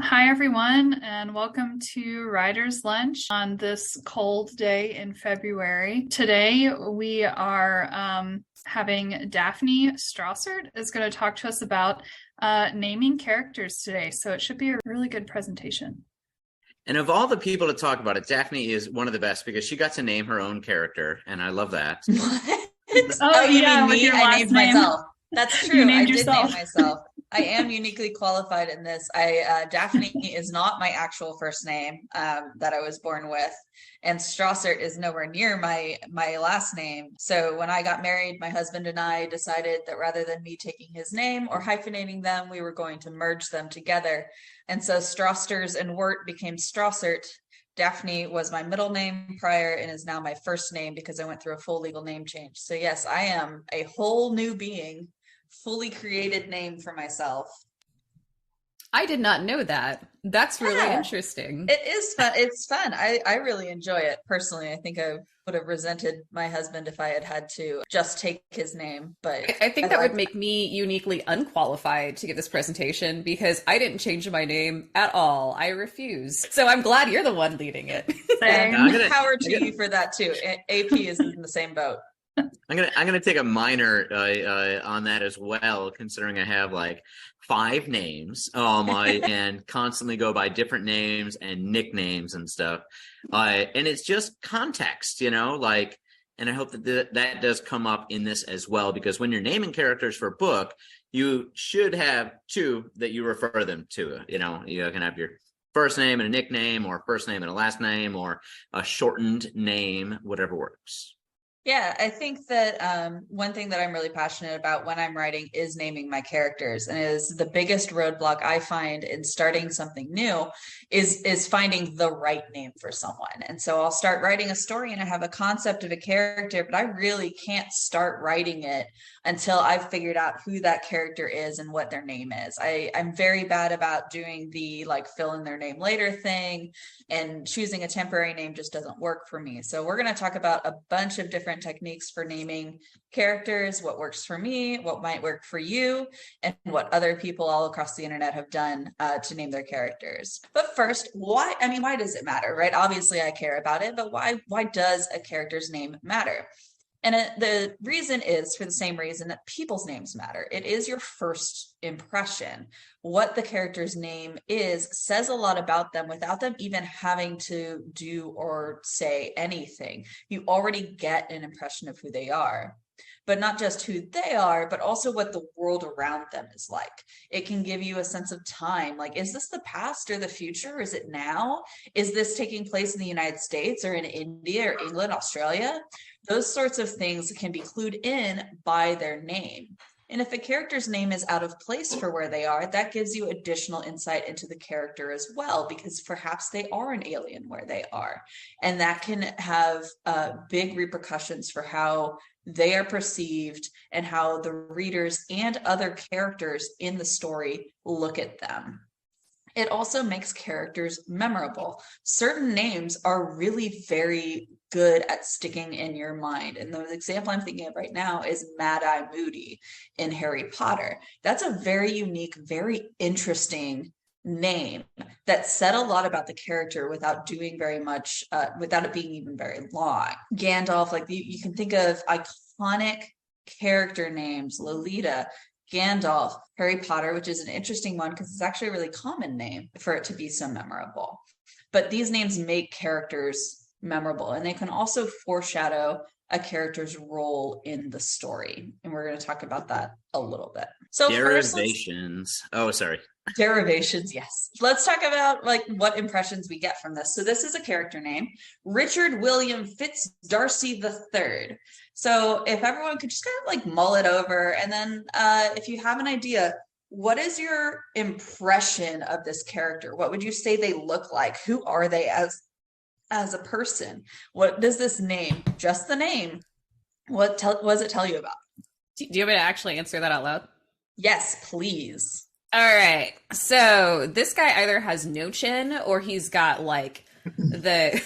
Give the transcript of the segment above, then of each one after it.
Hi, everyone, and welcome to Writer's Lunch on this cold day in February. Today, we are having Daphne Strassert is going to talk to us about naming characters today. So it should be a really good presentation. And of all the people to talk about it, Daphne is one of the best because she got to name her own character, and I love that. What? Oh, You yeah, mean with me? your I last named name. myself. That's You true. I named did yourself. name myself. I am uniquely qualified in this. Daphne is not my actual first name that I was born with, and Strassert is nowhere near my last name. So when I got married, my husband and I decided that rather than me taking his name or hyphenating them, we were going to merge them together. And so Strassers and Wirt became Strassert. Daphne was my middle name prior and is now my first name because I went through a full legal name change. So yes, I am a whole new being, fully created name for myself. I did not know that. That's really Yeah, interesting. it is fun. It's fun. I really enjoy it personally. I think I would have resented my husband if I had had to just take his name, but I think that would make me uniquely unqualified to give this presentation because I didn't change my name at all. I refuse. So I'm glad you're the one leading it. Same. Power to you for that too. AP is in the same boat. I'm gonna take a minor on that as well, considering I have like 5 names, and constantly go by different names and nicknames and stuff. And it's just context, like, and I hope that that does come up in this as well, because when you're naming characters for a book, you should have two that you refer them to. You can have your first name and a nickname, or first name and a last name, or a shortened name, whatever works. Yeah, I think that one thing that I'm really passionate about when I'm writing is naming my characters, and is the biggest roadblock I find in starting something new is finding the right name for someone. And so I'll start writing a story and I have a concept of a character, but I really can't start writing it until I've figured out who that character is and what their name is. I'm very bad about doing the like fill in their name later thing, and choosing a temporary name just doesn't work for me. So we're going to talk about a bunch of different techniques for naming characters, what works for me, what might work for you, and what other people all across the internet have done to name their characters. But first, why? I mean, why does it matter, right? Obviously, I care about it, but why does a character's name matter? And the reason is for the same reason that people's names matter. It is your first impression. What the character's name is says a lot about them without them even having to do or say anything. You already get an impression of who they are. But not just who they are, but also what the world around them is like. It can give you a sense of time. Like, is this the past or the future? Is it now? Is this taking place in the United States or in India or England, Australia? Those sorts of things can be clued in by their name. And if a character's name is out of place for where they are, that gives you additional insight into the character as well, because perhaps they are an alien where they are. And that can have big repercussions for how they are perceived and how the readers and other characters in the story look at them. It also makes characters memorable. Certain names are really very good at sticking in your mind. And the example I'm thinking of right now is Mad Eye Moody in Harry Potter. That's a very unique, very interesting name that said a lot about the character without doing very much, without it being even very long. Gandalf, like you can think of iconic character names: Lolita, Gandalf, Harry Potter, which is an interesting one because it's actually a really common name for it to be so memorable. But these names make characters memorable, and they can also foreshadow a character's role in the story. And we're going to talk about that a little bit. So Derivations. Oh, sorry. Derivations, yes. Let's talk about like what impressions we get from this. So this is a character name, Richard William Fitz Darcy III. So if everyone could just kind of like mull it over, and then if you have an idea, what is your impression of this character? What would you say they look like? Who are they as a person? What does this name, just the name, what does it tell you about? Do you want me to actually answer that out loud? Yes, please. All right. So this guy either has no chin or he's got like the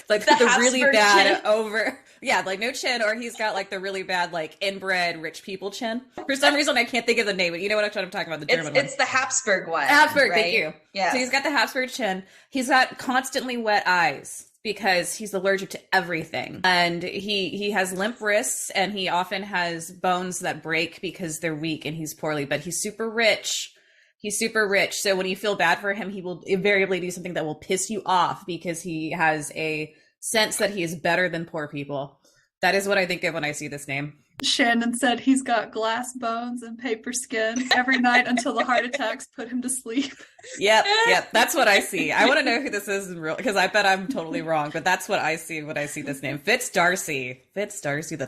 really Habsburg bad chin. over, yeah, like no chin, or he's got like the really bad like inbred rich people chin. For some reason, I can't think of the name, but you know what I'm talking about, the German one. It's the Habsburg one. Habsburg, right? thank you. Yes. So he's got the Habsburg chin. He's got constantly wet eyes because he's allergic to everything. And he has limp wrists, and he often has bones that break because they're weak and he's poorly, but he's super rich. He's super rich. So when you feel bad for him, he will invariably do something that will piss you off because he has a sense that he is better than poor people. That is what I think of when I see this name. Shannon said he's got glass bones and paper skin every night until the heart attacks put him to sleep. Yep, that's what I see. I want to know who this is in real, because I bet I'm totally wrong, but that's what I see when I see this name. Fitz Darcy the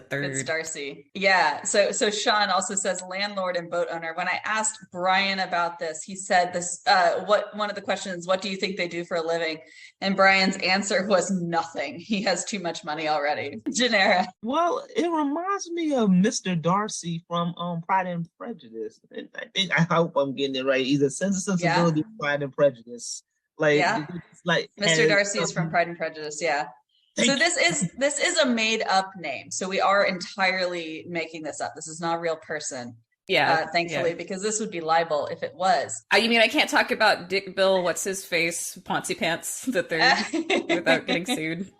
third. Fitz Darcy. Yeah. So Sean also says landlord and boat owner. When I asked Brian about this, he said this, one of the questions, what do you think they do for a living? And Brian's answer was nothing. He has too much money already. Janera. Well, it reminds me of Mr. Darcy from Pride and Prejudice. I hope I'm getting it right. Either Sense and Sensibility, or Pride and Prejudice. Like, yeah. Like Mr. Darcy is from Pride and Prejudice. Yeah. So this is a made up name. So we are entirely making this up. This is not a real person. Yeah. Thankfully, because this would be libel if it was. You mean I can't talk about Dick Bill, what's his face, Ponzi Pants, that they're without getting sued?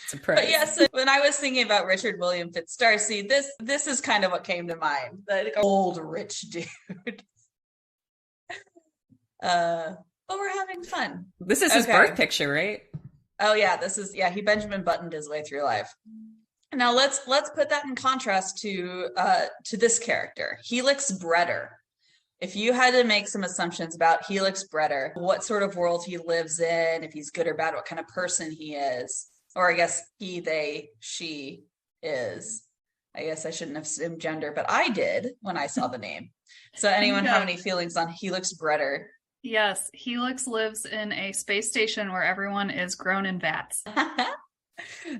Surprise. But yeah, so when I was thinking about Richard William Fitz Darcy, this is kind of what came to mind. That old rich dude. But we're having fun. This is his birth picture, right? Oh yeah, he Benjamin Buttoned his way through life. Now let's put that in contrast to this character, Helix Breder. If you had to make some assumptions about Helix Breder, what sort of world he lives in, if he's good or bad, what kind of person he is, or I guess he, they, she is. I guess I shouldn't have assumed gender, but I did when I saw the name. So anyone have any feelings on Helix Breder? Yes, Helix lives in a space station where everyone is grown in vats.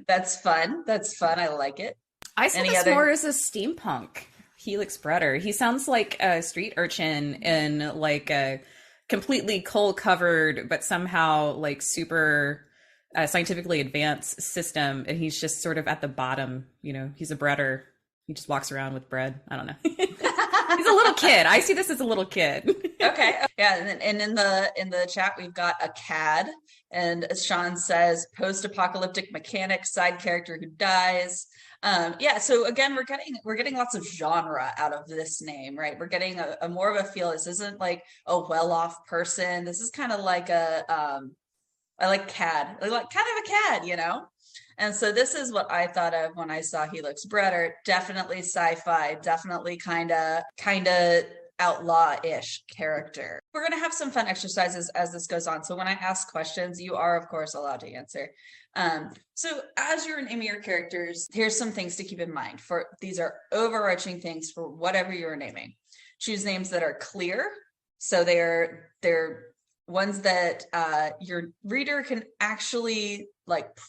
That's fun. I like it. I see this more as a steampunk Helix Breder. He sounds like a street urchin in like a completely coal covered, but somehow like super scientifically advanced system. And he's just sort of at the bottom, he's a breader. He just walks around with bread. I don't know. He's a little kid. I see this as a little kid. Okay. Yeah. And in the chat, we've got a CAD. And as Sean says, post-apocalyptic mechanic, side character who dies. So again, we're getting lots of genre out of this name, right? We're getting a more of a feel. This isn't like a well-off person. This is kind of like I like CAD. I like kind of a CAD, And so this is what I thought of when I saw Helix Breder. Definitely sci-fi, definitely kind of outlaw-ish character. We're going to have some fun exercises as this goes on. So when I ask questions, you are, of course, allowed to answer. So as you're naming your characters, here's some things to keep in mind. These are overarching things for whatever you're naming. Choose names that are clear. So they're ones that your reader can actually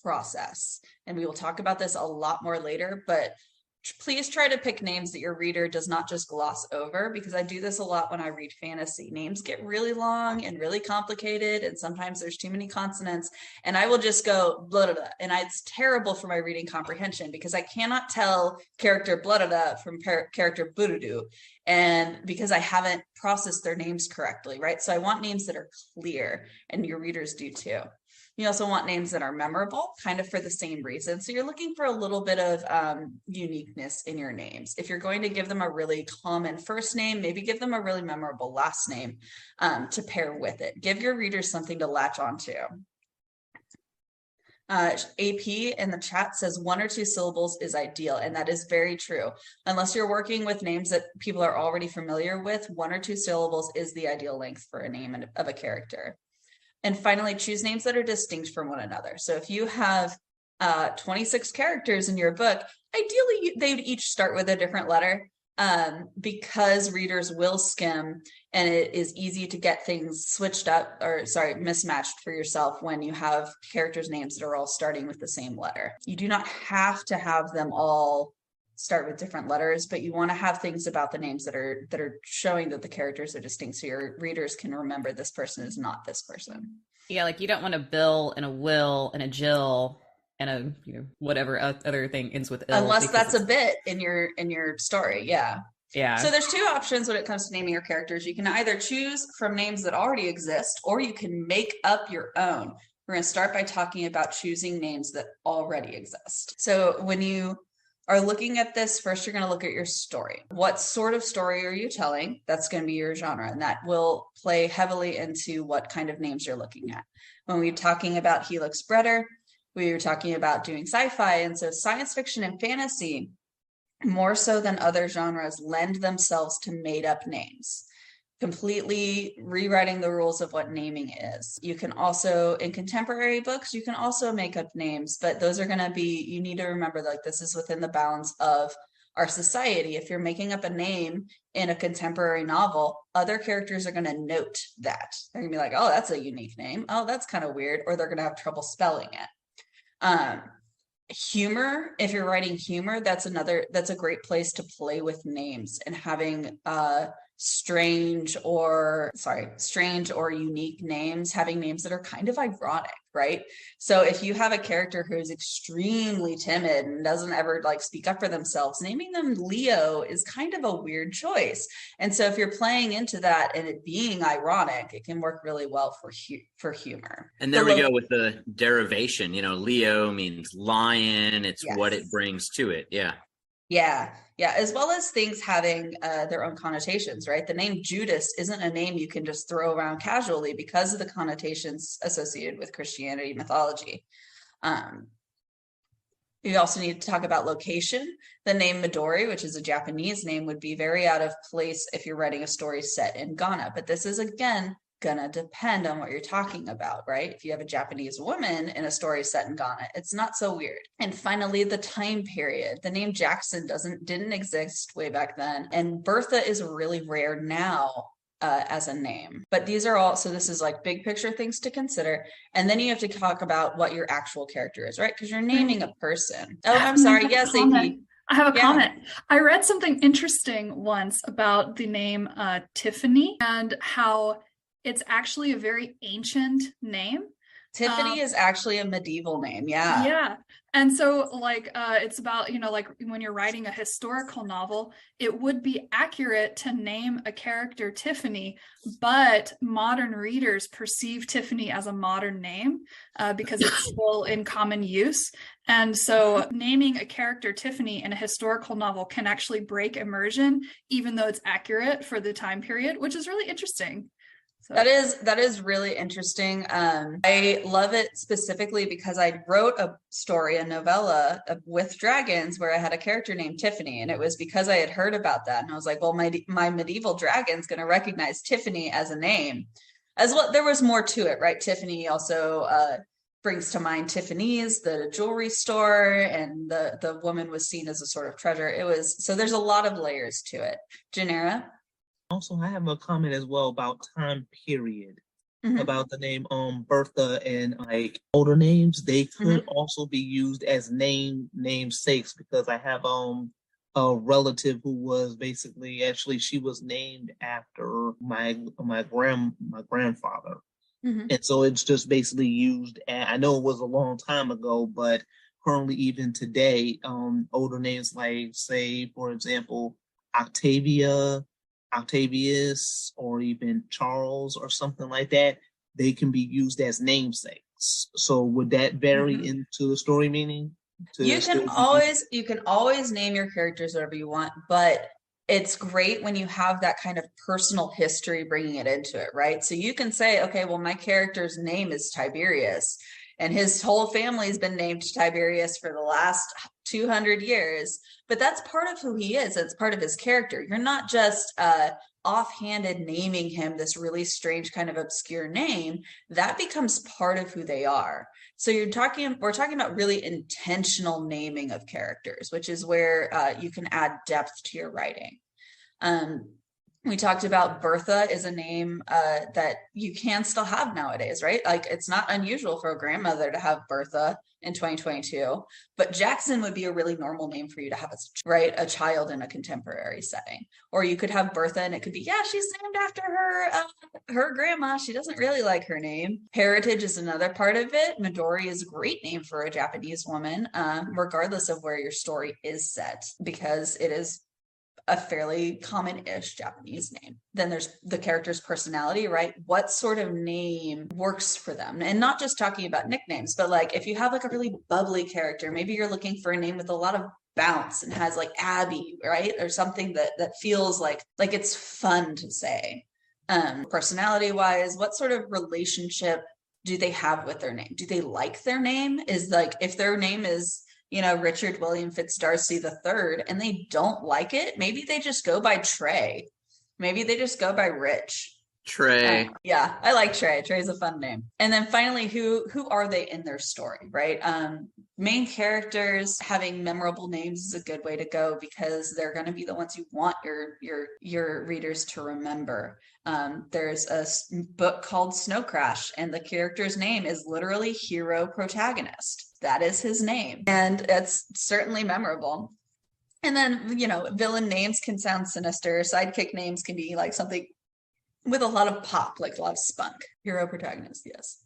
process. And we will talk about this a lot more later, but please try to pick names that your reader does not just gloss over, because I do this a lot when I read fantasy. Names get really long and really complicated, and sometimes there's too many consonants, and I will just go blah, blah, blah. And it's terrible for my reading comprehension because I cannot tell character blah, blah, blah from character bududu, and because I haven't processed their names correctly, right? So I want names that are clear, and your readers do too. You also want names that are memorable, kind of for the same reason. So you're looking for a little bit of uniqueness in your names. If you're going to give them a really common first name, maybe give them a really memorable last name to pair with it. Give your readers something to latch onto. AP in the chat says 1 or 2 syllables is ideal, and that is very true. Unless you're working with names that people are already familiar with, 1 or 2 syllables is the ideal length for a name of a character. And finally, choose names that are distinct from one another. So if you have 26 characters in your book, ideally they would each start with a different letter because readers will skim, and it is easy to get things mismatched for yourself when you have characters' names that are all starting with the same letter. You do not have to have them all start with different letters, but you want to have things about the names that are showing that the characters are distinct, so your readers can remember this person is not this person. Yeah, like you don't want a Bill and a Will and a Jill and a whatever other thing ends with ill, unless that's a bit in your story. Yeah. Yeah. So there's two options when it comes to naming your characters. You can either choose from names that already exist, or you can make up your own. We're going to start by talking about choosing names that already exist. So when you are looking at this, first you're going to look at your story. What sort of story are you telling? That's going to be your genre, and that will play heavily into what kind of names you're looking at. When we're talking about Helix Bretter, we were talking about doing sci-fi, and so science fiction and fantasy, more so than other genres, lend themselves to made up names, completely rewriting the rules of what naming is. You can also, in contemporary books, you can also make up names, but those are going to be, you need to remember, like, this is within the bounds of our society. If you're making up a name in a contemporary novel, other characters are going to note that. They're going to be like, oh, that's a unique name. Oh, that's kind of weird. Or they're going to have trouble spelling it. Humor, if you're writing humor, that's a great place to play with names and having strange or unique names, having names that are kind of ironic, right? So if you have a character who is extremely timid and doesn't ever like speak up for themselves, naming them Leo is kind of a weird choice. And so if you're playing into that and it being ironic, it can work really well for humor. And there we go with the derivation. Leo means lion. It's Yes. what it brings to it. Yeah, as well as things having their own connotations, right? The name Judas isn't a name you can just throw around casually because of the connotations associated with Christianity mythology. You also need to talk about location. The name Midori, which is a Japanese name, would be very out of place if you're writing a story set in Ghana. But this is, again, gonna depend on what you're talking about, right? If you have a Japanese woman in a story set in Ghana, it's not so weird. And finally, the time period. The name Jackson didn't exist way back then, and Bertha is really rare now as a name. But these are all, so this is like big picture things to consider. And then you have to talk about what your actual character is, right? Because you're naming a person. Oh, I'm sorry. Yes, AP. I have a comment. I read something interesting once about the name Tiffany and how it's actually a very ancient name. Tiffany is actually a medieval name. Yeah. Yeah. And so it's about, like when you're writing a historical novel, it would be accurate to name a character Tiffany, but modern readers perceive Tiffany as a modern name because it's still in common use. And so naming a character Tiffany in a historical novel can actually break immersion, even though it's accurate for the time period, which is really interesting. So. That is really interesting. I love it specifically because I wrote a story, a novella with dragons where I had a character named Tiffany, and it was because I had heard about that, and I was like, well, my medieval dragon's going to recognize Tiffany as a name. As well, there was more to it, right? Tiffany also brings to mind Tiffany's, the jewelry store, and the woman was seen as a sort of treasure. So there's a lot of layers to it. Janera? Also, I have a comment as well about time period, about the name Bertha, and like older names, they could also be used as namesakes, because I have a relative who was actually she was named after my grandfather. And so it's just basically used, and I know it was a long time ago, but currently even today, older names like, say, for example, Octavius, or even Charles or something like that, they can be used as namesakes. So would that vary into the story meaning? You can always name your characters whatever you want, but it's great when you have that kind of personal history bringing it into it, right? So you can say, okay, well, my character's name is Tiberius, and his whole family has been named Tiberius for the last 200 years. But that's part of who he is. It's part of his character. You're not just offhanded naming him this really strange kind of obscure name. That becomes part of who they are. So we're talking about really intentional naming of characters, which is where you can add depth to your writing. We talked about Bertha is a name that you can still have nowadays, right? Like it's not unusual for a grandmother to have Bertha in 2022, but Jackson would be a really normal name for you to have as right, a child in a contemporary setting. Or you could have Bertha and it could be, yeah, she's named after her grandma. She doesn't really like her name. Heritage is another part of it. Midori is a great name for a Japanese woman, regardless of where your story is set, because it is a fairly common-ish Japanese name. Then there's the character's personality, right? What sort of name works for them? And not just talking about nicknames, but like if you have like a really bubbly character, maybe you're looking for a name with a lot of bounce and has like Abby, right? Or something that feels like it's fun to say. Personality-wise, what sort of relationship do they have with their name? Do they like their name? Is like if their name is Richard William Fitzdarcy III, and they don't like it, maybe they just go by Trey. Maybe they just go by Rich. Trey. Yeah, I like Trey. Trey's a fun name. And then finally, who are they in their story, right? Main characters having memorable names is a good way to go because they're going to be the ones you want your readers to remember. There's a book called Snow Crash, and the character's name is literally hero protagonist. That is his name, and it's certainly memorable. And then, villain names can sound sinister. Sidekick names can be like something with a lot of pop, like a lot of spunk. Hero protagonist, yes.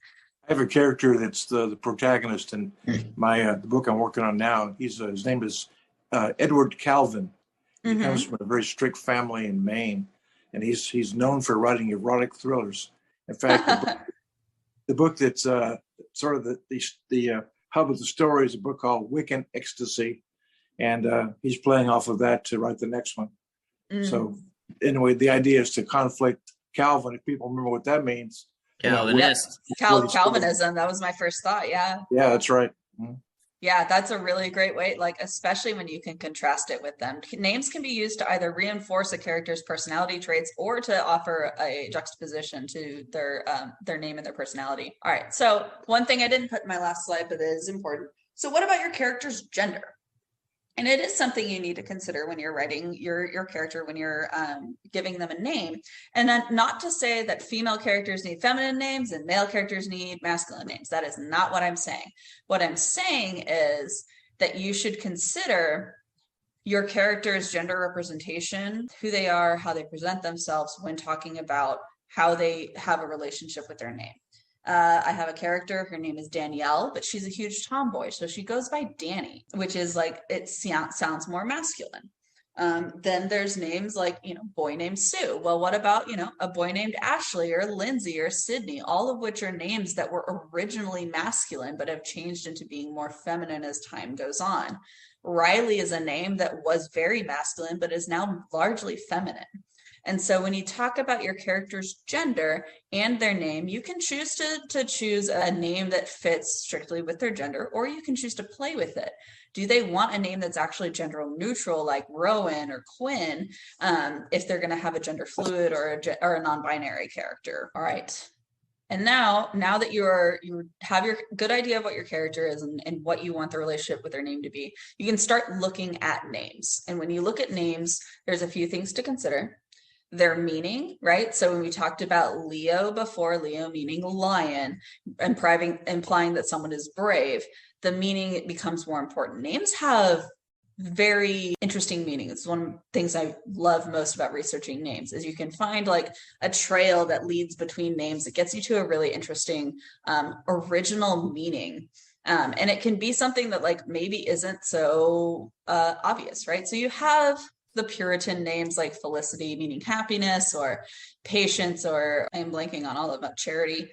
I have a character that's the protagonist in my the book I'm working on now. His name is Edward Calvin. He comes from a very strict family in Maine, and he's known for writing erotic thrillers. In fact, the book that's sort of the hub of the story is a book called Wiccan Ecstasy, and he's playing off of that to write the next one. So anyway, the idea is to conflict Calvin, if people remember what that means. Calvinist. Calvinism, that was my first thought, yeah. Yeah, that's right. Yeah, that's a really great way, like especially when you can contrast it with them. Names can be used to either reinforce a character's personality traits or to offer a juxtaposition to their name and their personality. All right, so one thing I didn't put in my last slide, but it is important. So what about your character's gender? And it is something you need to consider when you're writing your character, when you're giving them a name. And then not to say that female characters need feminine names and male characters need masculine names. That is not what I'm saying. What I'm saying is that you should consider your character's gender representation, who they are, how they present themselves when talking about how they have a relationship with their name. I have a character, her name is Danielle, but she's a huge tomboy. So she goes by Danny, which is like, it sounds more masculine. Then there's names like, boy named Sue. Well, what about, a boy named Ashley or Lindsay or Sydney, all of which are names that were originally masculine, but have changed into being more feminine as time goes on. Riley is a name that was very masculine, but is now largely feminine. And so when you talk about your character's gender and their name, you can choose to choose a name that fits strictly with their gender, or you can choose to play with it. Do they want a name that's actually gender neutral, like Rowan or Quinn, if they're going to have a gender fluid or a non-binary character? All right. And now that you have your good idea of what your character is and what you want the relationship with their name to be, you can start looking at names. And when you look at names, there's a few things to consider. Their meaning, right? So when we talked about Leo before, Leo meaning lion, implying that someone is brave, the meaning becomes more important. Names have very interesting meaning. It's one of the things I love most about researching names is you can find like a trail that leads between names. It gets you to a really interesting original meaning. And it can be something that like maybe isn't so obvious, right? So you have the Puritan names like Felicity meaning happiness, or Patience, or I'm blanking on all of them, Charity.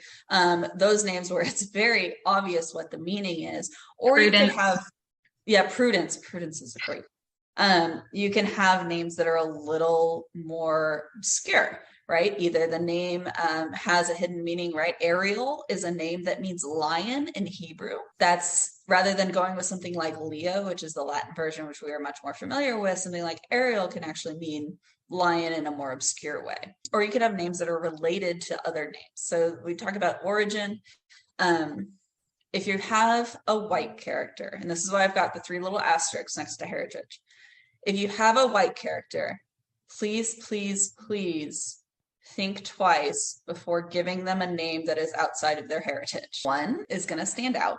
Those names where it's very obvious what the meaning is. Or Prudence. You can have, Prudence. Prudence is great. You can have names that are a little more obscure, right? Either the name has a hidden meaning, right? Ariel is a name that means lion in Hebrew. That's rather than going with something like Leo, which is the Latin version, which we are much more familiar with, something like Ariel can actually mean lion in a more obscure way. Or you could have names that are related to other names. So we talk about origin. If you have a white character, and this is why I've got the 3 little asterisks next to heritage. If you have a white character, please, please, please think twice before giving them a name that is outside of their heritage. One is going to stand out.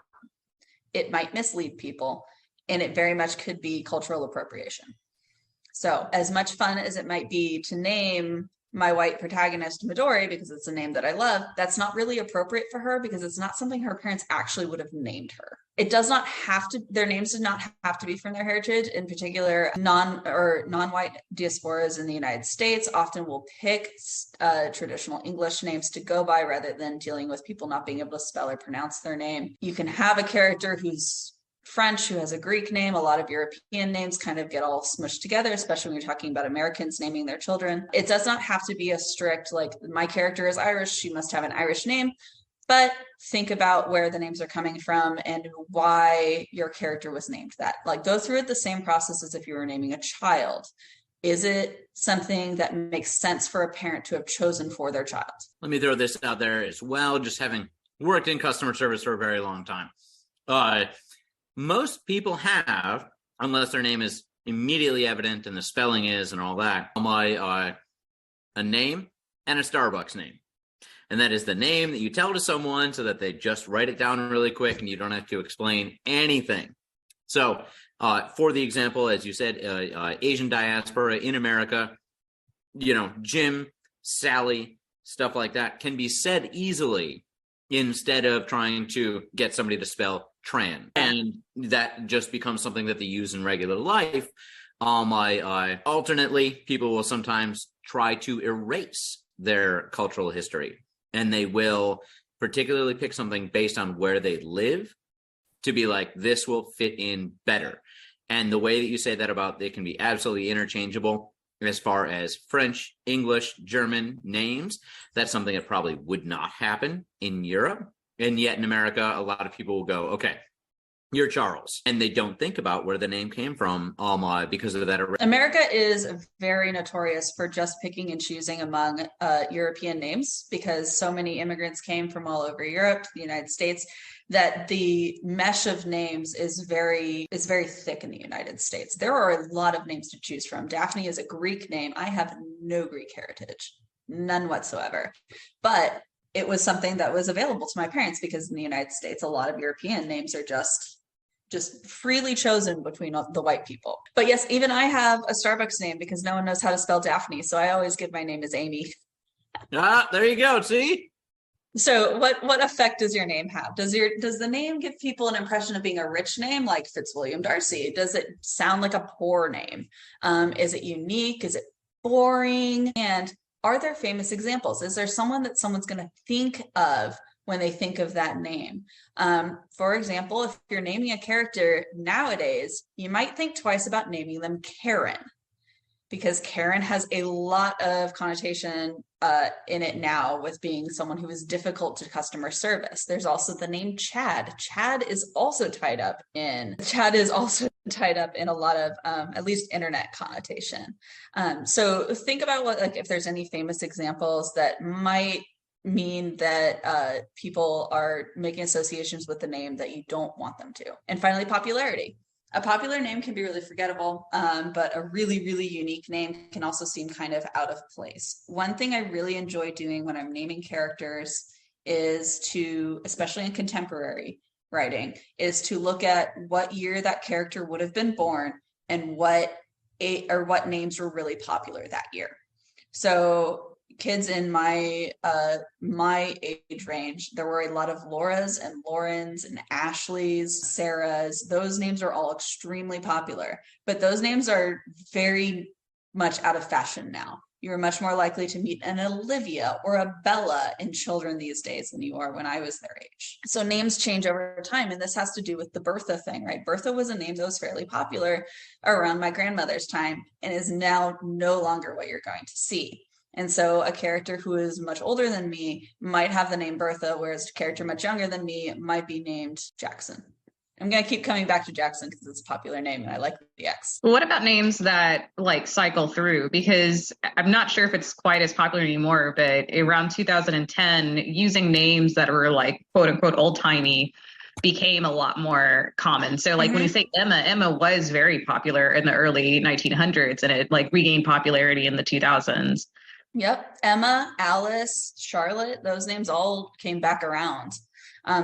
It might mislead people, and it very much could be cultural appropriation. So as much fun as it might be to name my white protagonist Midori because it's a name that I love, that's not really appropriate for her because it's not something her parents actually would have named her. It does not have to, their names do not have to be from their heritage. In particular, non-white diasporas in the United States often will pick traditional English names to go by rather than dealing with people not being able to spell or pronounce their name. You can have a character who's French, who has a Greek name. A lot of European names kind of get all smushed together, especially when you're talking about Americans naming their children. It does not have to be a strict, like, my character is Irish, she must have an Irish name, but think about where the names are coming from and why your character was named that. Like, go through it the same process as if you were naming a child. Is it something that makes sense for a parent to have chosen for their child? Let me throw this out there as well, just having worked in customer service for a very long time. Most people have, unless their name is immediately evident and the spelling is and all that, a name and a Starbucks name. And that is the name that you tell to someone so that they just write it down really quick and you don't have to explain anything. So for the example, as you said, Asian diaspora in America, Jim, Sally, stuff like that can be said easily instead of trying to get somebody to spell Tran, and that just becomes something that they use in regular life. Alternately, people will sometimes try to erase their cultural history, and they will particularly pick something based on where they live to be like, this will fit in better. And the way that you say that about it can be absolutely interchangeable as far as French, English, German names. That's something that probably would not happen in Europe. And yet in America, a lot of people will go, okay, you're Charles. And they don't think about where the name came from because of that. America is very notorious for just picking and choosing among European names because so many immigrants came from all over Europe to the United States that the mesh of names is very thick in the United States. There are a lot of names to choose from. Daphne is a Greek name. I have no Greek heritage, none whatsoever. But it was something that was available to my parents because in the United States, a lot of European names are just freely chosen between the white people. But yes, even I have a Starbucks name because no one knows how to spell Daphne. So I always give my name as Amy. There you go. See? So what effect does your name have? Does the name give people an impression of being a rich name like Fitzwilliam Darcy? Does it sound like a poor name? Is it unique? Is it boring? And are there famous examples? Is there someone that someone's going to think of when they think of that name? For example, if you're naming a character nowadays, you might think twice about naming them Karen, because Karen has a lot of connotation in it now with being someone who is difficult to customer service. There's also the name Chad. Chad is also tied up in a lot of at least internet connotation. So think about if there's any famous examples that might mean that people are making associations with the name that you don't want them to. And finally, popularity. A popular name can be really forgettable, but a really, really unique name can also seem kind of out of place. One thing I really enjoy doing when I'm naming characters is to, especially in contemporary writing, is to look at what year that character would have been born and what names were really popular that year. So kids in my age range, there were a lot of Lauras and Laurens and Ashleys, Sarahs. Those names are all extremely popular, but those names are very much out of fashion now. You're much more likely to meet an Olivia or a Bella in children these days than you are when I was their age. So names change over time, and this has to do with the Bertha thing, right? Bertha was a name that was fairly popular around my grandmother's time and is now no longer what you're going to see. And so a character who is much older than me might have the name Bertha, whereas a character much younger than me might be named Jackson. I'm going to keep coming back to Jackson because it's a popular name and I like the X. What about names that cycle through? Because I'm not sure if it's quite as popular anymore, but around 2010, using names that were quote unquote old timey became a lot more common. So like when you say Emma was very popular in the early 1900s, and it like regained popularity in the 2000s. Yep. Emma, Alice, Charlotte, those names all came back around.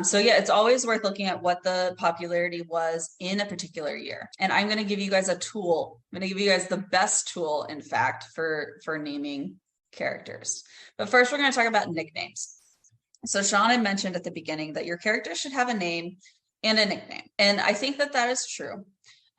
So yeah, it's always worth looking at what the popularity was in a particular year. And I'm going to give you guys a tool. I'm going to give you guys the best tool, in fact, for naming characters. But first, we're going to talk about nicknames. So Sean had mentioned at the beginning that your character should have a name and a nickname. And I think that that is true.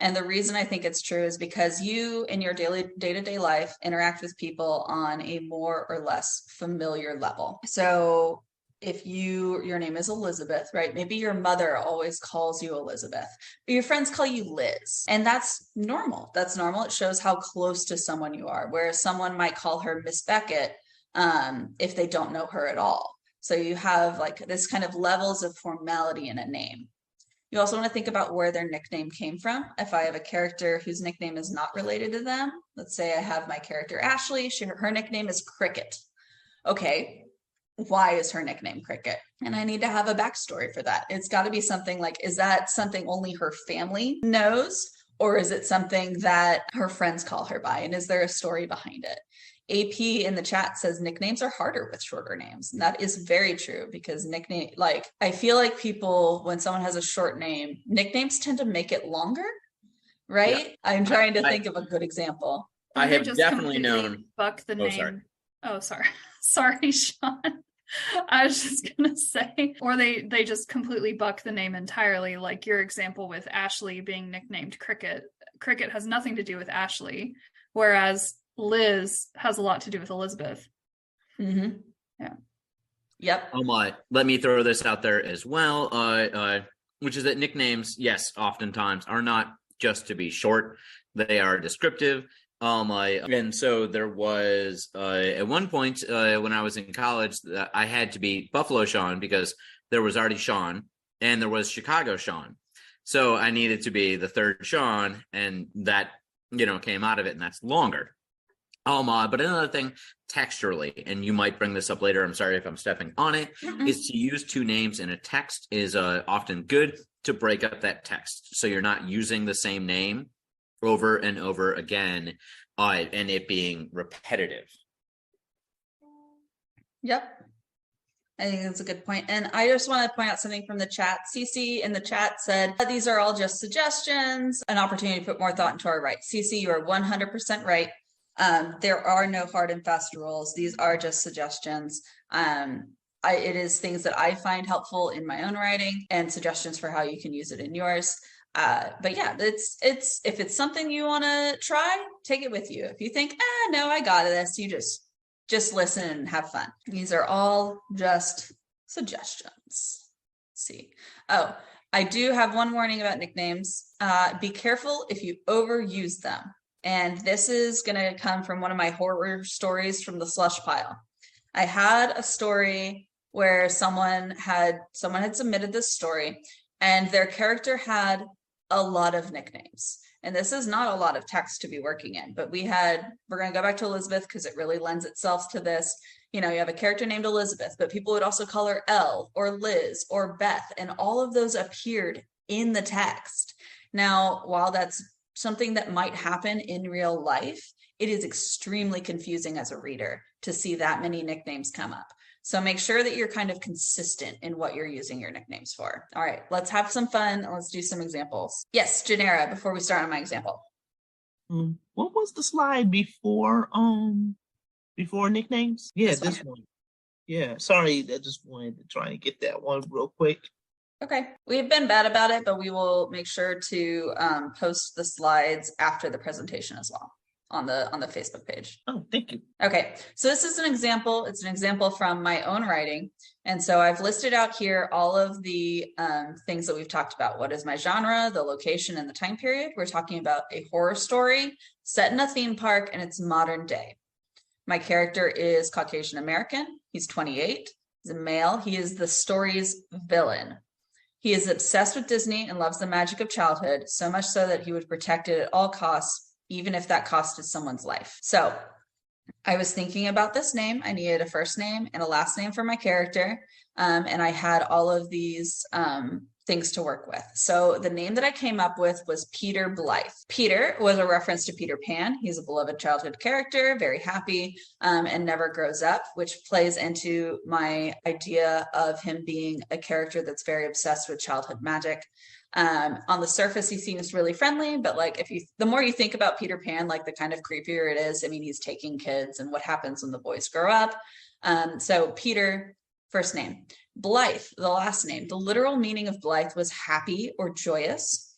And the reason I think it's true is because you in your daily day-to-day life interact with people on a more or less familiar level. So if your name is Elizabeth, right? Maybe your mother always calls you Elizabeth, but your friends call you Liz. And that's normal. That's normal. It shows how close to someone you are, whereas someone might call her Miss Beckett if they don't know her at all. So you have like this kind of levels of formality in a name. You also want to think about where their nickname came from. If I have a character whose nickname is not related to them, let's say I have my character Ashley, her nickname is Cricket. Okay, why is her nickname Cricket? And I need to have a backstory for that. It's got to be something like, is that something only her family knows? Or is it something that her friends call her by? And is there a story behind it? AP in the chat says nicknames are harder with shorter names. And that is very true because I feel like people, when someone has a short name, nicknames tend to make it longer, right? Yeah. I'm trying to think of a good example. I have definitely known. Buck the name. Oh, sorry. Sorry, Sean. I was just gonna say, or they just completely buck the name entirely, like your example with Ashley being nicknamed Cricket. Cricket has nothing to do with Ashley, whereas Liz has a lot to do with Elizabeth. Mm-hmm. Yeah. Yep. Oh my! Let me throw this out there as well, which is that nicknames, yes, oftentimes are not just to be short; they are descriptive. And so there was at one point when I was in college, I had to be Buffalo Sean because there was already Sean and there was Chicago Sean. So I needed to be the third Sean, and that came out of it, and that's longer. But another thing, texturally, and you might bring this up later, I'm sorry if I'm stepping on it, is to use two names in a text is often good to break up that text. So you're not using the same name over and over again, and it being repetitive. Yep. I think that's a good point. And I just want to point out something from the chat. Cece in the chat said, these are all just suggestions, an opportunity to put more thought into our rights. Cece, you are 100% right. There are no hard and fast rules. These are just suggestions. It is things that I find helpful in my own writing and suggestions for how you can use it in yours. But yeah, it's if it's something you want to try, take it with you. If you think, no, I got this, you just listen and have fun. These are all just suggestions. Let's see. Oh, I do have one warning about nicknames. Be careful if you overuse them. And this is going to come from one of my horror stories from the slush pile. I had a story where someone had submitted this story, and their character had a lot of nicknames. And this is not a lot of text to be working in, but we're going to go back to Elizabeth because it really lends itself to this. You have a character named Elizabeth, but people would also call her Elle or Liz or Beth, and all of those appeared in the text. Now, while that's something that might happen in real life, it is extremely confusing as a reader to see that many nicknames come up. So make sure that you're kind of consistent in what you're using your nicknames for. All right, let's have some fun. Let's do some examples. Yes, Janera, before we start on my example. What was the slide before nicknames? Yeah, this one. Yeah, sorry, I just wanted to try and get that one real quick. Okay, we've been bad about it, but we will make sure to post the slides after the presentation as well on the Facebook page. Oh, thank you. Okay, so this is an example. It's an example from my own writing. And so I've listed out here all of the things that we've talked about. What is my genre, the location, and the time period? We're talking about a horror story set in a theme park, and it's modern day. My character is Caucasian American. He's 28. He's a male. He is the story's villain. He is obsessed with Disney and loves the magic of childhood, so much so that he would protect it at all costs, even if that costed someone's life. So I was thinking about this name. I needed a first name and a last name for my character. And I had all of these things to work with. So the name that I came up with was Peter Blythe. Peter was a reference to Peter Pan. He's a beloved childhood character, very happy, and never grows up, which plays into my idea of him being a character that's very obsessed with childhood magic. On the surface, he seems really friendly, but like the more you think about Peter Pan, like the kind of creepier it is. I mean, he's taking kids and what happens when the boys grow up. So Peter, first name. Blythe, the last name. The literal meaning of Blythe was happy or joyous.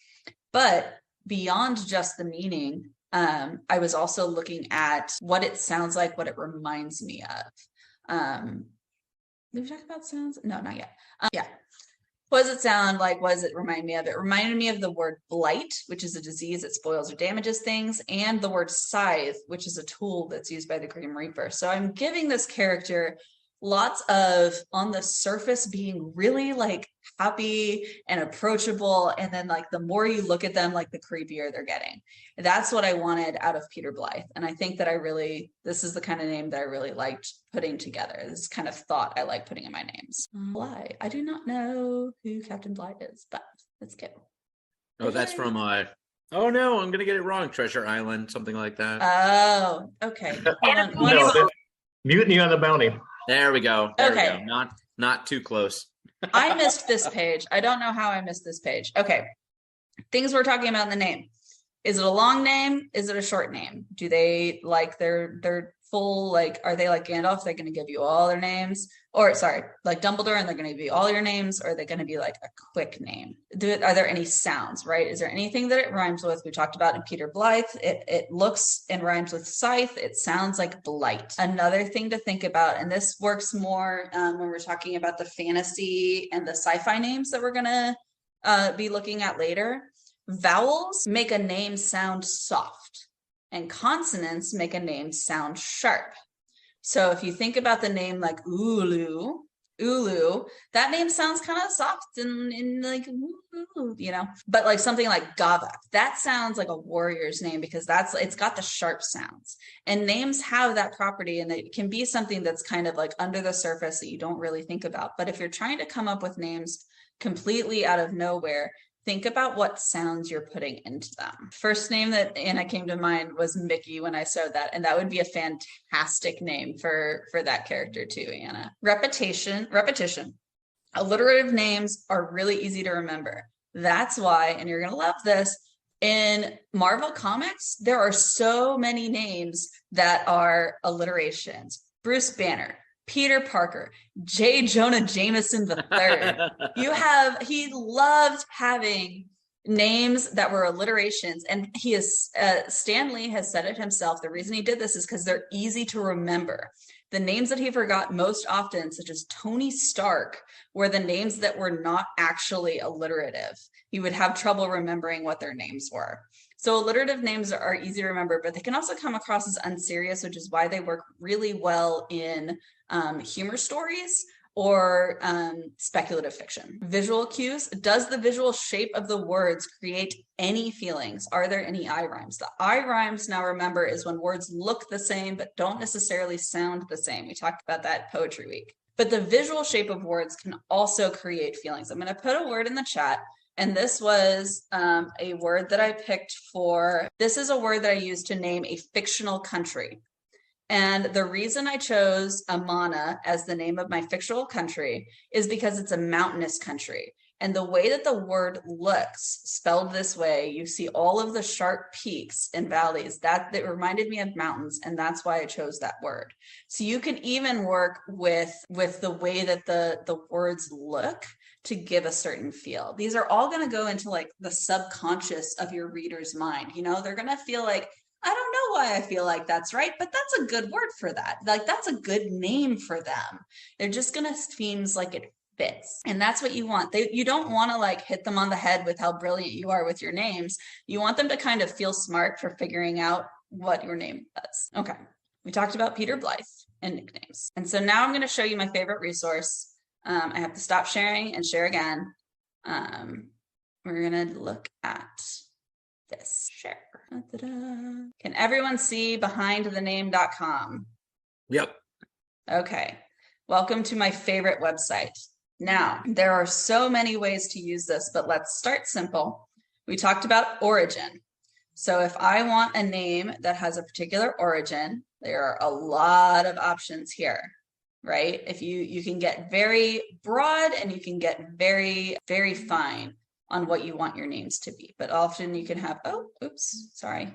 But beyond just the meaning, I was also looking at what it sounds like, what it reminds me of. Did we talk about sounds? No, not yet. Yeah. What does it sound like? What does it remind me of? It reminded me of the word blight, which is a disease that spoils or damages things, and the word scythe, which is a tool that's used by the Grim Reaper. So I'm giving this character lots of, on the surface, being really like happy and approachable, and then like the more you look at them, like the creepier they're getting. That's what I wanted out of Peter Blythe, and I think that this is the kind of name that I really liked putting together. This kind of thought I like putting in my names. Blythe. I do not know who Captain Blythe is, but let's go. Oh, that's from oh no, I'm gonna get it wrong. Treasure Island, something like that. Oh, okay. Mutiny on the Bounty. There we go. There Okay. we go. Not too close. I missed this page. I don't know how I missed this page. Okay. Things we're talking about in the name. Is it a long name? Is it a short name? Do they like their full, like, are they like Gandalf? They're going to give you all their names? Or sorry, like Dumbledore, and they're going to give you all your names? Or are they going to be like a quick name? Are there any sounds, right? Is there anything that it rhymes with? We talked about in Peter Blythe. It looks and rhymes with scythe. It sounds like blight. Another thing to think about, and this works more when we're talking about the fantasy and the sci-fi names that we're going to be looking at later. Vowels make a name sound soft, and consonants make a name sound sharp. So if you think about the name like Ulu, that name sounds kind of soft and like, you know, but like something like Gavak, that sounds like a warrior's name because it's got the sharp sounds, and names have that property, and it can be something that's kind of like under the surface that you don't really think about. But if you're trying to come up with names completely out of nowhere, think about what sounds you're putting into them. First name that Anna came to mind was Mickey when I saw that, and that would be a fantastic name for that character too, Anna. Repetition. Alliterative names are really easy to remember. That's why, and you're gonna love this, in Marvel Comics, there are so many names that are alliterations. Bruce Banner, Peter Parker, J. Jonah Jameson III. He loved having names that were alliterations, and Stan Lee has said it himself. The reason he did this is because they're easy to remember. The names that he forgot most often, such as Tony Stark, were the names that were not actually alliterative. He would have trouble remembering what their names were. So alliterative names are easy to remember, but they can also come across as unserious, which is why they work really well in humor stories or speculative fiction. Visual cues. Does the visual shape of the words create any feelings? Are there any eye rhymes? The eye rhymes, now remember, is when words look the same but don't necessarily sound the same. We talked about that Poetry Week. But the visual shape of words can also create feelings. I'm going to put a word in the chat. And this was a word that I picked this is a word that I used to name a fictional country. And the reason I chose Amana as the name of my fictional country is because it's a mountainous country. And the way that the word looks, spelled this way, you see all of the sharp peaks and valleys. That reminded me of mountains, and that's why I chose that word. So you can even work with the way that the words look to give a certain feel. These are all going to go into like the subconscious of your reader's mind. You know, they're going to feel like, I don't know why I feel like that's right, but that's a good word for that. Like, that's a good name for them. They're just going to seem like it fits. And that's what you want. You don't want to like hit them on the head with how brilliant you are with your names. You want them to kind of feel smart for figuring out what your name does. Okay. We talked about Peter Blythe and nicknames. And so now I'm going to show you my favorite resource. I have to stop sharing and share again. We're going to look at this. Share. Da-da-da. Can everyone see behindthename.com? Yep. Okay. Welcome to my favorite website. Now, there are so many ways to use this, but let's start simple. We talked about origin. So if I want a name that has a particular origin, there are a lot of options here, right? If you can get very broad and you can get very, very fine on what you want your names to be. But often you can have, oh, oops, sorry.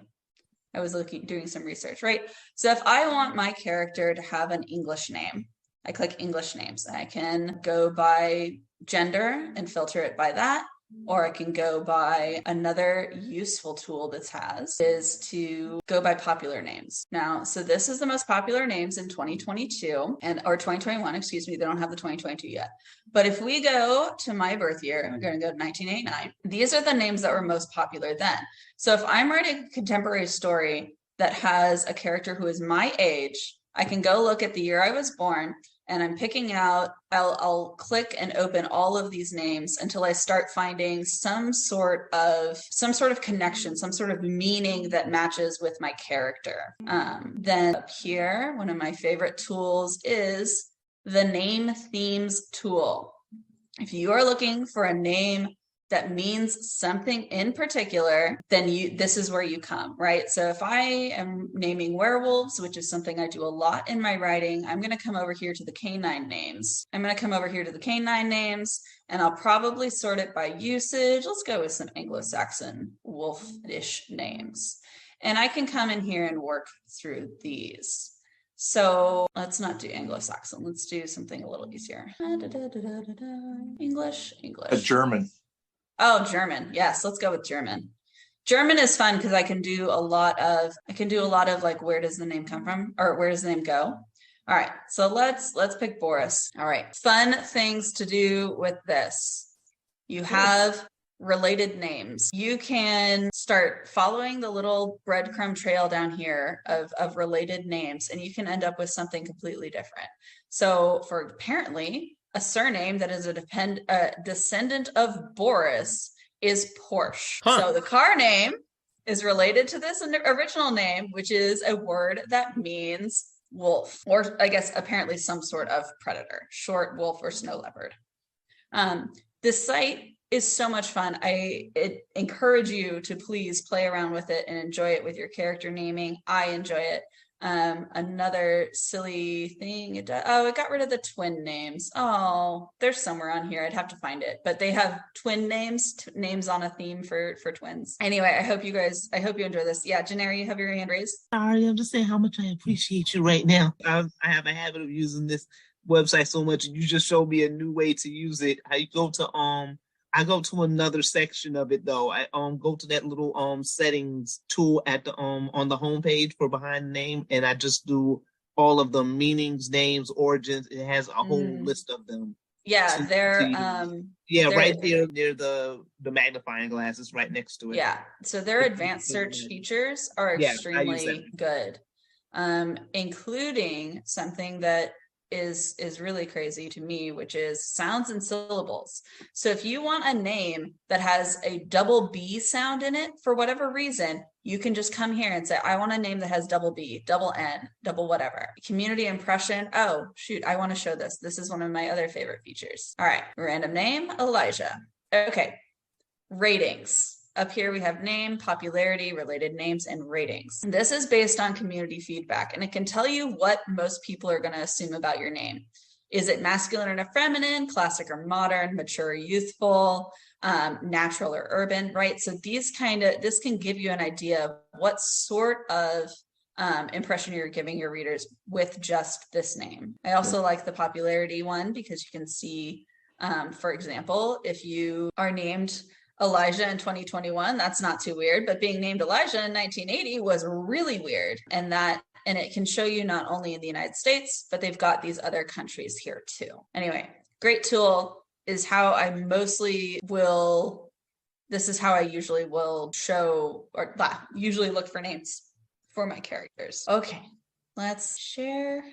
I was doing some research, right? So if I want my character to have an English name, I click English names and I can go by gender and filter it by that. Or I can go by another useful tool this has is to go by popular names. Now, so this is the most popular names in 2022 or 2021, excuse me, they don't have the 2022 yet. But if we go to my birth year, we're going to go to 1989, these are the names that were most popular then. So if I'm writing a contemporary story that has a character who is my age, I can go look at the year I was born and I'm picking out, I'll click and open all of these names until I start finding some sort of connection, some sort of meaning that matches with my character. Then up here, one of my favorite tools is the name themes tool. If you are looking for a name that means something in particular, then this is where you come, right? So if I am naming werewolves, which is something I do a lot in my writing, I'm going to come over here to the canine names. And I'll probably sort it by usage. Let's go with some Anglo-Saxon wolf-ish names. And I can come in here and work through these. So let's not do Anglo-Saxon. Let's do something a little easier. English. A German. Oh, German. Yes, let's go with German. German is fun because I can do a lot of like, where does the name come from? Or where does the name go? All right, so let's pick Boris. All right, fun things to do with this. You have related names. You can start following the little breadcrumb trail down here of related names, and you can end up with something completely different. So for apparently, a surname that is a descendant of Boris is Porsche. Huh. So the car name is related to this original name, which is a word that means wolf, or I guess apparently some sort of predator, short wolf or snow leopard. This site is so much fun. I encourage you to please play around with it and enjoy it with your character naming. I enjoy it. Another silly thing it got rid of the twin names. Oh, they're somewhere on here. I'd have to find it, but they have twin names on a theme for twins. Anyway, I hope you enjoy this. Yeah, Janari, you have your hand raised. Sorry, I'm just saying how much I appreciate you right now. I have a habit of using this website so much, and you just showed me a new way to use it. I go to another section of it though. I go to that little settings tool at the on the homepage for behind the name, and I just do all of the meanings, names, origins. It has a whole list of them. Yeah, they're right there near the magnifying glasses right next to it. Yeah, so their advanced search features are extremely good, including something that is really crazy to me, which is sounds and syllables. So if you want a name that has a double B sound in it for whatever reason, you can just come here and say, I want a name that has double B, double N, double whatever. Community impression. Oh, shoot, I want to show this. This is one of my other favorite features. All right, random name, Elijah. Okay, ratings. Up here we have name, popularity, related names, and ratings. This is based on community feedback, and it can tell you what most people are going to assume about your name. Is it masculine or feminine, classic or modern, mature or youthful, natural or urban, right? So this can give you an idea of what sort of impression you're giving your readers with just this name. I also like the popularity one because you can see, for example, if you are named Elijah in 2021, that's not too weird, but being named Elijah in 1980 was really weird. And it can show you not only in the United States, but they've got these other countries here too. Anyway, great tool is how I usually will show or usually look for names for my characters. Okay, let's share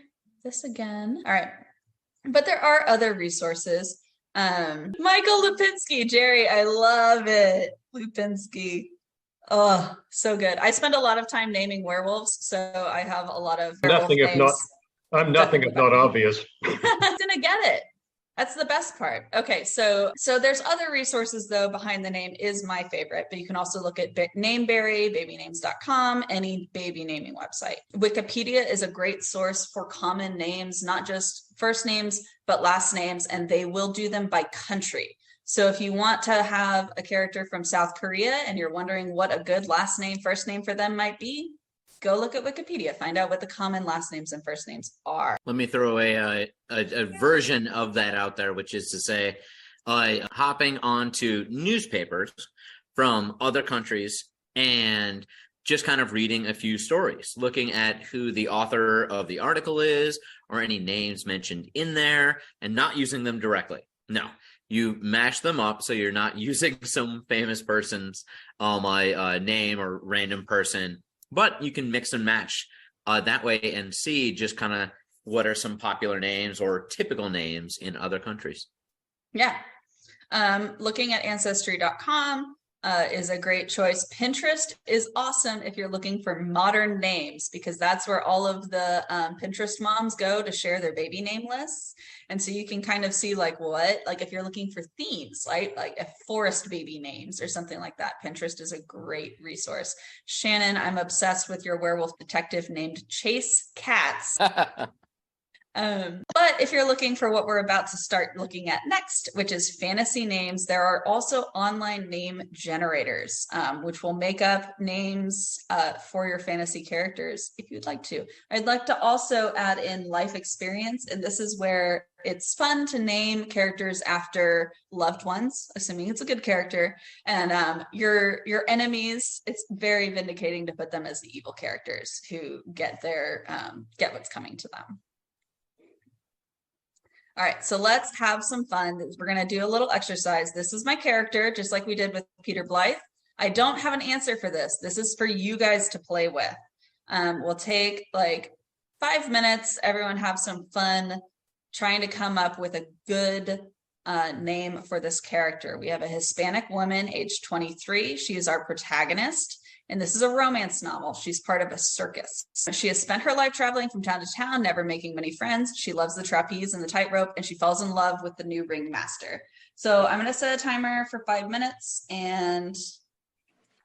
this again. All right, but there are other resources. Michael Lipinski, Jerry, I love it. Lipinski. Oh, so good. I spend a lot of time naming werewolves, so I have a lot of I'm nothing if not obvious. I'm gonna get it. That's the best part. Okay, so there's other resources though behind the name is my favorite, but you can also look at Nameberry, babynames.com, any baby naming website. Wikipedia is a great source for common names, not just first names, but last names, and they will do them by country. So if you want to have a character from South Korea and you're wondering what a good last name, first name for them might be, go look at Wikipedia, find out what the common last names and first names are. Let me throw a version of that out there, which is to say, hopping onto newspapers from other countries and just kind of reading a few stories, looking at who the author of the article is or any names mentioned in there and not using them directly. No, you mash them up so you're not using some famous person's name or random person, but you can mix and match that way and see just kind of what are some popular names or typical names in other countries. Yeah. Looking at ancestry.com is a great choice. Pinterest is awesome if you're looking for modern names, because that's where all of the Pinterest moms go to share their baby name lists. And so you can kind of see like if you're looking for themes, right? Like a forest baby names or something like that. Pinterest is a great resource. Shannon, I'm obsessed with your werewolf detective named Chase Katz. But if you're looking for what we're about to start looking at next, which is fantasy names, there are also online name generators, which will make up names for your fantasy characters if you'd like to. I'd like to also add in life experience, and this is where it's fun to name characters after loved ones, assuming it's a good character, and your enemies. It's very vindicating to put them as the evil characters who get what's coming to them. All right, so let's have some fun. We're going to do a little exercise. This is my character, just like we did with Peter Blythe. I don't have an answer for this. This is for you guys to play with. We'll take like 5 minutes. Everyone have some fun trying to come up with a good name for this character. We have a Hispanic woman, age 23. She is our protagonist. And this is a romance novel. She's part of a circus. She has spent her life traveling from town to town, never making many friends. She loves the trapeze and the tightrope, and she falls in love with the new ringmaster. So I'm going to set a timer for 5 minutes, and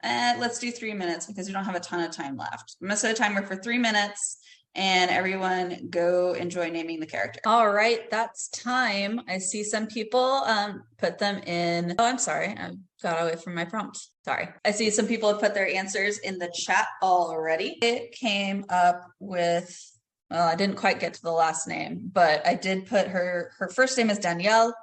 let's do 3 minutes because we don't have a ton of time left. I'm going to set a timer for 3 minutes, and everyone go enjoy naming the character. All right, that's time. I see some people put them in. Oh, I'm sorry. I got away from my prompt. Sorry. I see some people have put their answers in the chat already. It came up with, well, I didn't quite get to the last name, but I did put her first name is Danielle,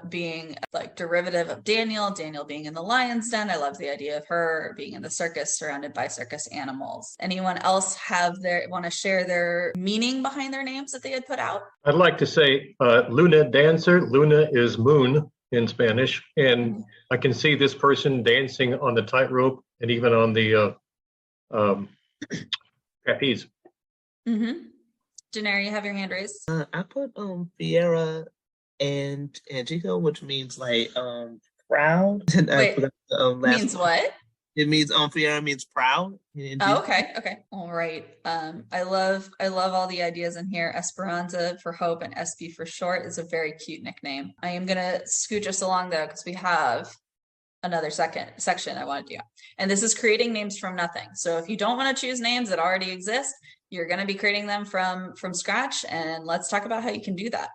being like derivative of Daniel being in the lion's den. I love the idea of her being in the circus surrounded by circus animals. Anyone else want to share their meaning behind their names that they had put out? I'd like to say Luna Dancer. Luna is moon in Spanish, and I can see this person dancing on the tightrope and even on the trapeze. Mm-hmm. Janae, you have your hand raised. I put Fiera and Angelico, which means like proud. Wait, means what? It means Fiera means proud. Oh, okay. All right. I love all the ideas in here. Esperanza for hope and SP for short is a very cute nickname. I am gonna scooch us along though, because we have another section I want to do. And this is creating names from nothing. So if you don't want to choose names that already exist, you're going to be creating them from scratch. And let's talk about how you can do that.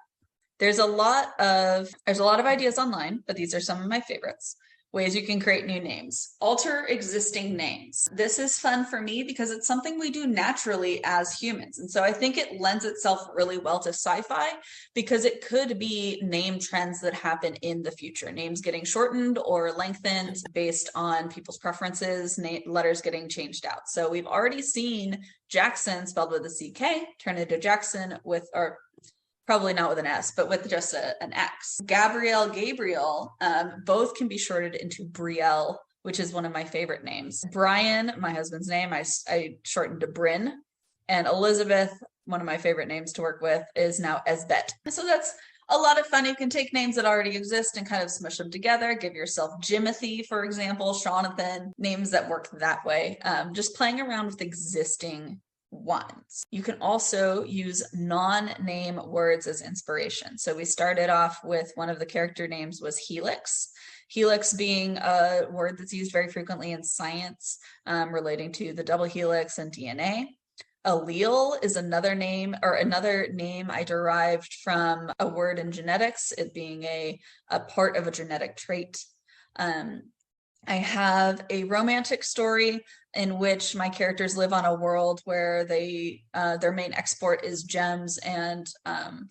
There's a lot of ideas online, but these are some of my favorites. Ways you can create new names. Alter existing names. This is fun for me because it's something we do naturally as humans. And so I think it lends itself really well to sci-fi because it could be name trends that happen in the future. Names getting shortened or lengthened based on people's preferences, letters getting changed out. So we've already seen Jackson spelled with a CK turn into Jackson with, or probably not with an S, but with just an X. Gabriel, both can be shortened into Brielle, which is one of my favorite names. Brian, my husband's name, I shortened to Bryn. And Elizabeth, one of my favorite names to work with, is now Esbet. So that's a lot of fun. You can take names that already exist and kind of smush them together. Give yourself Jimothy, for example, Jonathan, names that work that way. Just playing around with existing ones. You can also use non-name words as inspiration. So we started off with one of the character names was Helix. Helix being a word that's used very frequently in science, relating to the double helix and DNA. Allele is another name I derived from a word in genetics, it being a part of a genetic trait. I have a romantic story in which my characters live on a world where their main export is gems and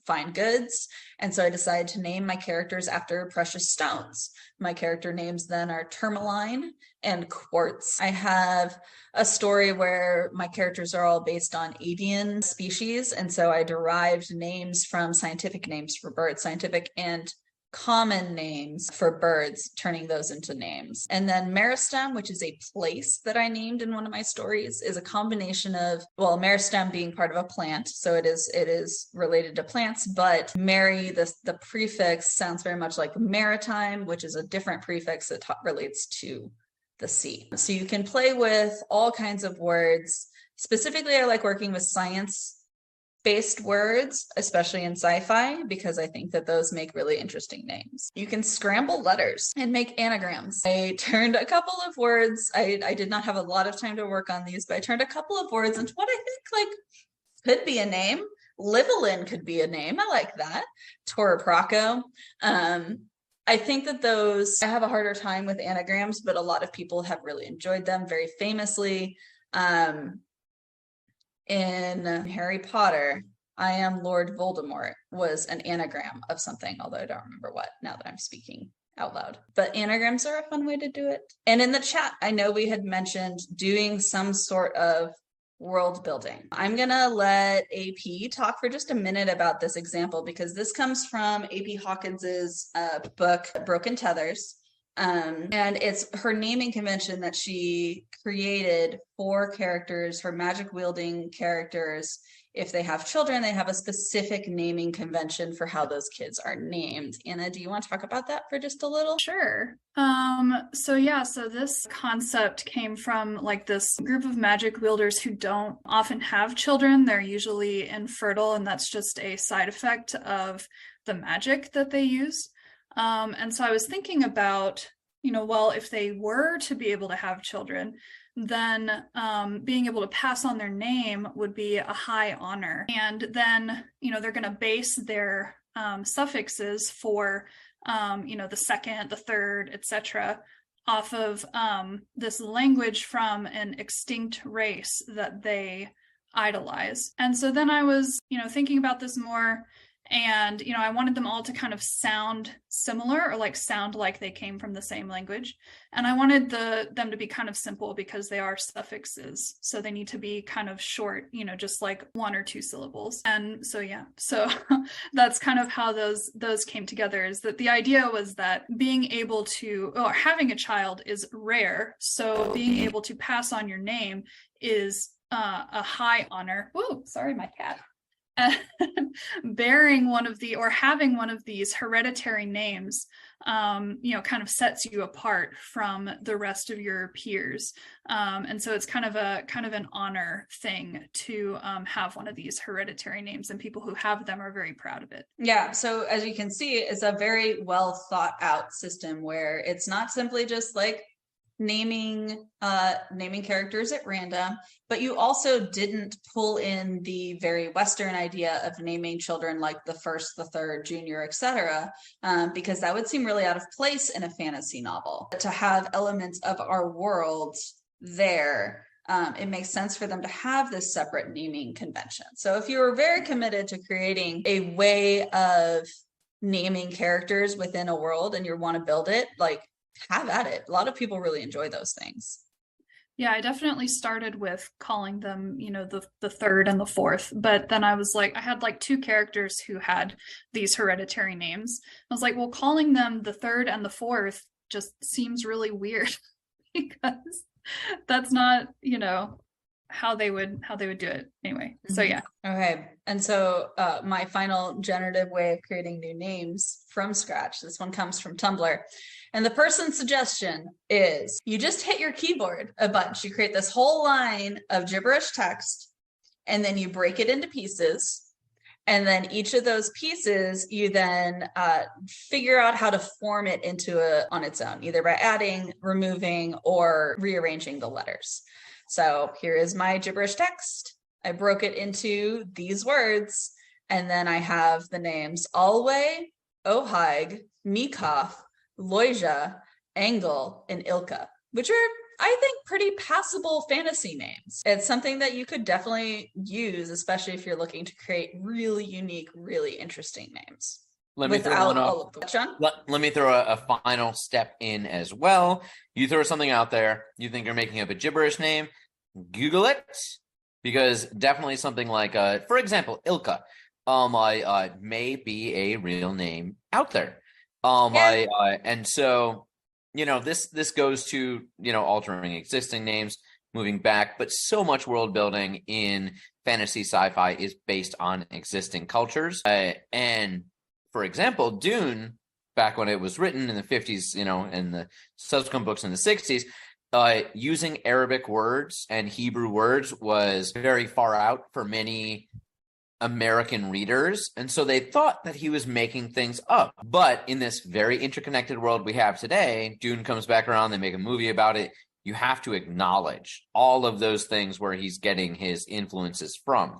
fine goods. And so I decided to name my characters after precious stones. My character names then are tourmaline and quartz. I have a story where my characters are all based on avian species. And so I derived names from scientific names for birds, scientific and common names for birds, turning those into names. And then Meristem, which is a place that I named in one of my stories, is a combination of, well, Meristem being part of a plant, so it is related to plants, but Mary, the prefix sounds very much like maritime, which is a different prefix that relates to the sea. So you can play with all kinds of words. Specifically, I like working with science-based words, especially in sci-fi, because I think that those make really interesting names. You can scramble letters and make anagrams. I turned a couple of words. I did not have a lot of time to work on these, but I turned a couple of words into what I think could be a name. Livelin could be a name. I like that. Toropraco. I think that I have a harder time with anagrams, but a lot of people have really enjoyed them. Very famously, in Harry Potter, I am Lord Voldemort was an anagram of something, although I don't remember what now that I'm speaking out loud. But anagrams are a fun way to do it. And in the chat, I know we had mentioned doing some sort of world building. I'm gonna let AP talk for just a minute about this example, because this comes from AP Hawkins's book, Broken Tethers. And it's her naming convention that she created for characters, for magic wielding characters. If they have children, they have a specific naming convention for how those kids are named. Anna, do you want to talk about that for just a little? Sure. So this concept came from this group of magic wielders who don't often have children. They're usually infertile, and that's just a side effect of the magic that they use. And so I was thinking about, if they were to be able to have children, then being able to pass on their name would be a high honor. And then, they're going to base their suffixes for, the second, the third, etc., off of this language from an extinct race that they idolize. And so then I was, thinking about this more. And, I wanted them all to kind of sound similar, or sound like they came from the same language. And I wanted them to be kind of simple because they are suffixes. So they need to be kind of short, just like 1 or 2 syllables. And so that's kind of how those came together, is that the idea was that being able to, or having a child is rare. So being able to pass on your name is a high honor. Whoa, sorry, my cat. Bearing having one of these hereditary names, kind of sets you apart from the rest of your peers. And so it's kind of an honor thing to have one of these hereditary names, and people who have them are very proud of it. Yeah. So as you can see, it's a very well thought out system where it's not simply just naming characters at random, but you also didn't pull in the very Western idea of naming children like the first, the third, junior, etc., because that would seem really out of place in a fantasy novel. But to have elements of our world there, it makes sense for them to have this separate naming convention. So if you were very committed to creating a way of naming characters within a world and you want to build it, have at it. A lot of people really enjoy those things. Yeah, I definitely started with calling them, the third and the fourth, but then I was I had 2 characters who had these hereditary names. I was well, calling them the third and the fourth just seems really weird because that's not, how they would do it anyway. So yeah. Okay. And so my final generative way of creating new names from scratch, this one comes from Tumblr. And the person's suggestion is you just hit your keyboard a bunch. You create this whole line of gibberish text, and then you break it into pieces. And then each of those pieces, you then figure out how to form it on its own, either by adding, removing, or rearranging the letters. So here is my gibberish text. I broke it into these words, and then I have the names Alway, Ohaig, Mikoff, Loija, Engel, and Ilka, which are, I think, pretty passable fantasy names. It's something that you could definitely use, especially if you're looking to create really unique, really interesting names. Let me throw one up. Let me throw a final step in as well. You throw something out there, you think you're making up a gibberish name, Google it, because definitely something like, for example, Ilka, may be a real name out there. And so, this goes to, altering existing names, moving back, but so much world building in fantasy sci-fi is based on existing cultures. And for example, Dune, back when it was written in the 50s, and the subsequent books in the 60s, using Arabic words and Hebrew words was very far out for many American readers, and so they thought that he was making things up. But in this very interconnected world we have today, Dune comes back around, they make a movie about it. You have to acknowledge all of those things where he's getting his influences from.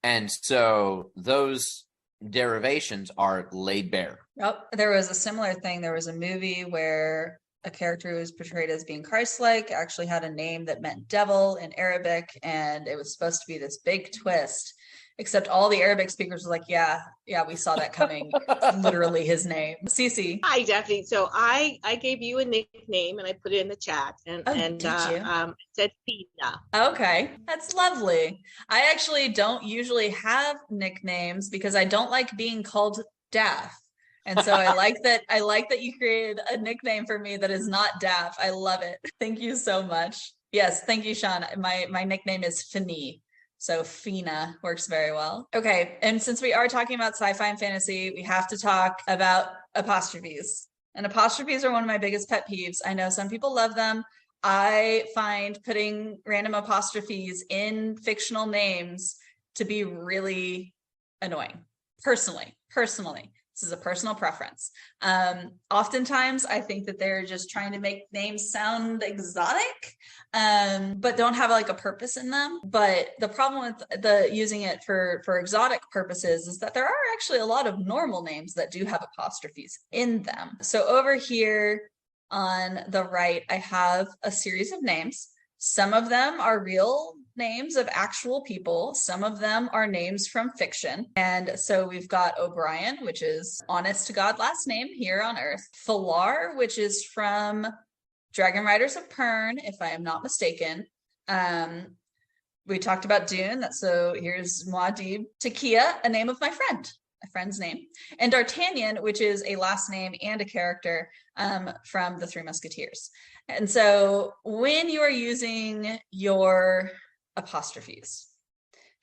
And so those derivations are laid bare. Yep. There was a similar thing. There was a movie where a character who was portrayed as being Christ-like actually had a name that meant devil in Arabic, and it was supposed to be this big twist. Except all the Arabic speakers were like, yeah, we saw that coming. It's literally his name. Cece. Hi, Daphne. So I gave you a nickname and I put it in the chat and said Fina. Okay, that's lovely. I actually don't usually have nicknames because I don't like being called Daph. And so I like that you created a nickname for me that is not Daph. I love it. Thank you so much. Yes, thank you, Sean. My nickname is Fini. So Fina works very well. Okay, and since we are talking about sci-fi and fantasy, we have to talk about apostrophes. And apostrophes are one of my biggest pet peeves. I know some people love them. I find putting random apostrophes in fictional names to be really annoying. Personally. This is a personal preference. Oftentimes, I think that they're just trying to make names sound exotic, but don't have like a purpose in them. But the problem with using it for exotic purposes is that there are actually a lot of normal names that do have apostrophes in them. So over here on the right, I have a series of names. Some of them are real names of actual people. Some of them are names from fiction. And so we've got O'Brien, which is honest to God last name here on Earth. Falar, which is from Dragon Riders of Pern, if I am not mistaken. We talked about Dune. So here's Muad'Dib. Takia, a name of my friend's name. And D'Artagnan, which is a last name and a character from the Three Musketeers. And so when you are using your apostrophes,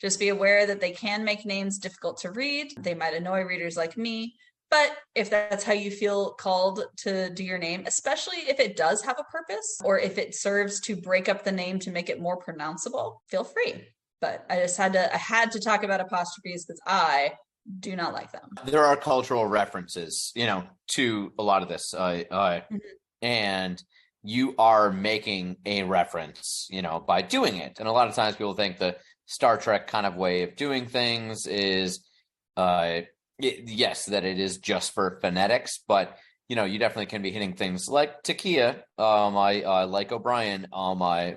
just be aware that they can make names difficult to read. They might annoy readers like me, but if that's how you feel called to do your name, especially if it does have a purpose or if it serves to break up the name to make it more pronounceable, feel free. But I had to talk about apostrophes because I do not like them. There are cultural references, to a lot of this, and you are making a reference, by doing it. And a lot of times people think the Star Trek kind of way of doing things is, yes, that it is just for phonetics, but you definitely can be hitting things like Takia, like O'Brien,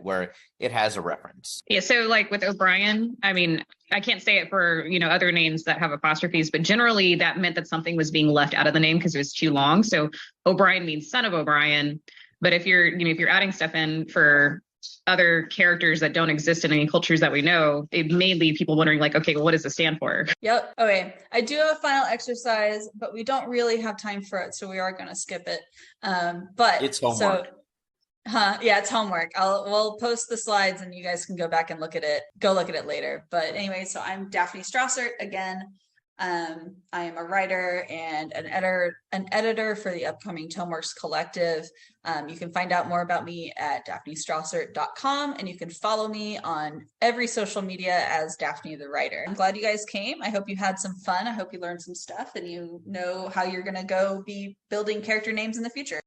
where it has a reference. Yeah, so like with O'Brien, I mean, I can't say it for, other names that have apostrophes, but generally that meant that something was being left out of the name because it was too long. So O'Brien means son of O'Brien. But if you're adding stuff in for other characters that don't exist in any cultures that we know, it may leave people wondering like, okay, well, what does this stand for? Yep. Okay. I do have a final exercise, but we don't really have time for it. So we are going to skip it. But it's homework. Yeah, it's homework. We'll post the slides and you guys can go back and look at it later. But anyway, so I'm Daphne Strassert again. I am a writer and an editor for the upcoming Tomeworks Collective. You can find out more about me at daphnestraussert.com, and you can follow me on every social media as Daphne the Writer. I'm glad you guys came. I hope you had some fun. I hope you learned some stuff and you know how you're going to go be building character names in the future.